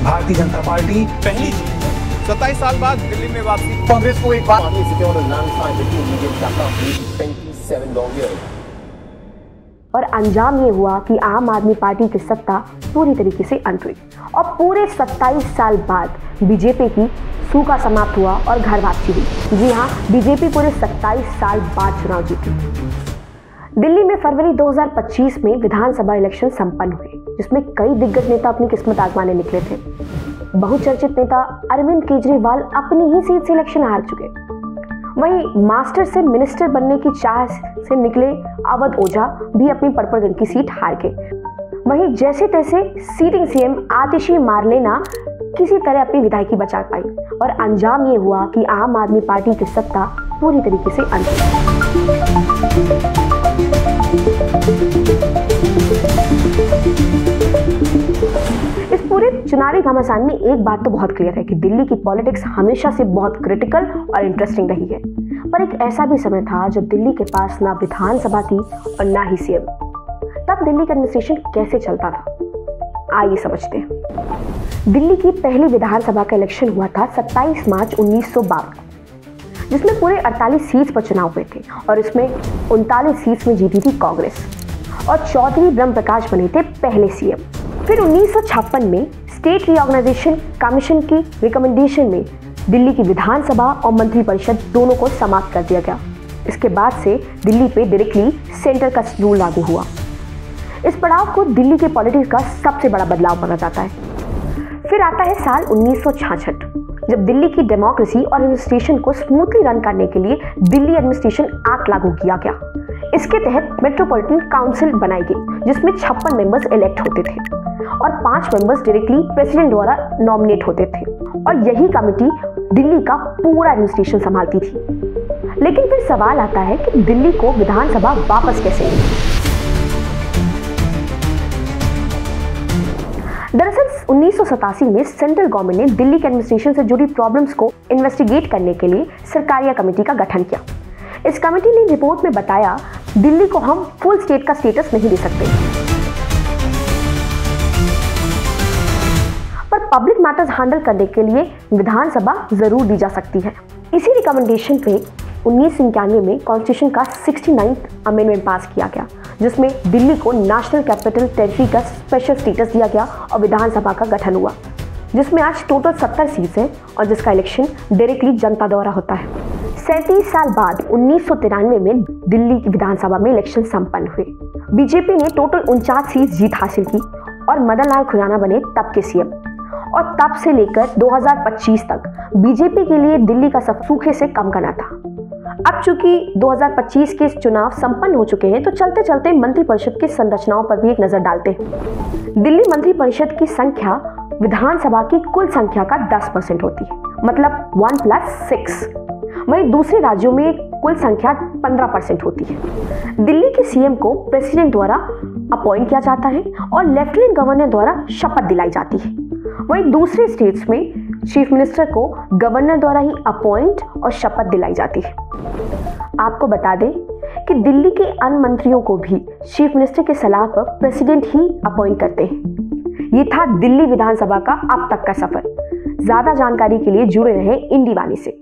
Bharatiya Janata party पहली 27 साल बाद दिल्ली में वापसी। कांग्रेस को एक बात और अंजाम ये हुआ कि आम आदमी पार्टी की सत्ता पूरी तरीके से अंत हुई और पूरे 27 साल बाद बीजेपी की सूखा समाप्त हुआ और घर वापसी हुई। जी हाँ, बीजेपी पूरे 27 साल बाद चुनाव जीती। दिल्ली में फरवरी 2025 में विधानसभा इलेक्शन संपन्न हुए, जिसमें कई दिग्गज नेता अपनी किस्मत आजमाने निकले थे। बहुचर्चित नेता अरविंद केजरीवाल अपनी ही सीट से इलेक्शन हार चुके। वहीं मास्टर से मिनिस्टर बनने की चाह से निकले अवध ओझा भी अपनी पड़पड़गंज की सीट हार गए। वहीं जैसे तैसे सीटिंग सीएम आतिशी मार्लेना किसी तरह अपनी विधायकी बचा पाई और अंजाम ये हुआ कि आम आदमी पार्टी की सत्ता पूरी तरीके से अंत हुई। इस पूरे चुनावी घमासान में एक बात तो बहुत क्लियर है कि दिल्ली की पॉलिटिक्स हमेशा से बहुत क्रिटिकल और इंटरेस्टिंग रही है। पर एक ऐसा भी समय था जब दिल्ली के पास ना विधानसभा थी और ना ही सीएम। तब दिल्ली का एडमिनिस्ट्रेशन कैसे चलता था, आइए समझते हैं। दिल्ली की पहली विधानसभा का इलेक्शन हुआ था 27 मार्च 1952, जिसमें पूरे 48 सीट्स पर चुनाव हुए थे और इसमें 39 सीट्स में जीती थी कांग्रेस और चौधरी ब्रह्म प्रकाश बने थे पहले सीएम। फिर 1956 में स्टेट रीऑर्गेनाइजेशन कमीशन की रिकमेंडेशन में दिल्ली की विधानसभा और मंत्रिपरिषद दोनों को समाप्त कर दिया गया। इसके बाद से दिल्ली पे डायरेक्टली सेंटर का रूल लागू हुआ। इस पड़ाव को दिल्ली के पॉलिटिक्स का सबसे बड़ा बदलाव माना जाता है। फिर आता है साल 1966, जब दिल्ली की डेमोक्रेसी और एडमिनिस्ट्रेशन को स्मूथली रन करने के लिए दिल्ली एडमिनिस्ट्रेशन एक्ट लागू किया गया। इसके तहत मेट्रोपॉलिटन काउंसिल बनाई गई, जिसमें 56 मेंबर्स इलेक्ट होते थे और 5 मेंबर्स डायरेक्टली प्रेसिडेंट द्वारा नॉमिनेट होते थे और यही कमेटी दिल्ली का पूरा एडमिनिस्ट्रेशन संभालती थी। लेकिन फिर सवाल आता है कि दिल्ली को विधानसभा वापस कैसे मिली। दरअसल 1987 में सेंट्रल गवर्नमेंट ने दिल्ली के एडमिनिस्ट्रेशन से जुड़ी प्रॉब्लम्स को इन्वेस्टिगेट करने के लिए सरकारिया कमेटी का गठन किया। इस कमेटी ने रिपोर्ट में बताया, दिल्ली को हम फुल स्टेट का स्टेटस नहीं दे सकते, पर पब्लिक मैटर्स हैंडल करने के लिए विधानसभा जरूर दी जा सकती है। इसी रिकमेंडेशन पे 1991 में कॉन्स्टिट्यूशन का 69th अमेंडमेंट पास किया गया, जिसमें दिल्ली को नेशनल कैपिटल टेरिटरी का स्पेशल स्टेटस दिया गया और विधानसभा का गठन हुआ, जिसमें आज टोटल 70 सीट्स हैं और जिसका इलेक्शन डायरेक्टली जनता द्वारा होता है। 37 साल बाद 1993 में दिल्ली की विधानसभा में इलेक्शन संपन्न हुए। बीजेपी ने टोटल 49 सीट जीत हासिल की और मदन लाल खुराना बने तब के सीएम और तब से लेकर 2025 तक बीजेपी के लिए दिल्ली का सब सूखे से कम करना था। अब चूंकि 2025 के चुनाव संपन्न हो चुके हैं, तो चलते चलते मंत्रिपरिषद की संरचनाओं पर भी एक नजर डालते हैं। दिल्ली मंत्रिपरिषद की संख्या विधानसभा की कुल संख्या का 10% होती है, मतलब 1 + 6। वहीं दूसरे राज्यों में कुल संख्या 15% होती है। दिल्ली के सीएम को प्रेसिडेंट द्वारा अपॉइंट किया जाता है और लेफ्टिनेंट गवर्नर द्वारा शपथ दिलाई जाती है। वहीं दूसरे स्टेट्स में चीफ मिनिस्टर को गवर्नर द्वारा ही अपॉइंट और शपथ दिलाई जाती है। आपको बता दें कि दिल्ली के अन्य मंत्रियों को भी चीफ मिनिस्टर की सलाह पर प्रेसिडेंट ही अपॉइंट करते हैं। ये था दिल्ली विधानसभा का अब तक का सफर। ज्यादा जानकारी के लिए जुड़े रहें इंडी वाणी से।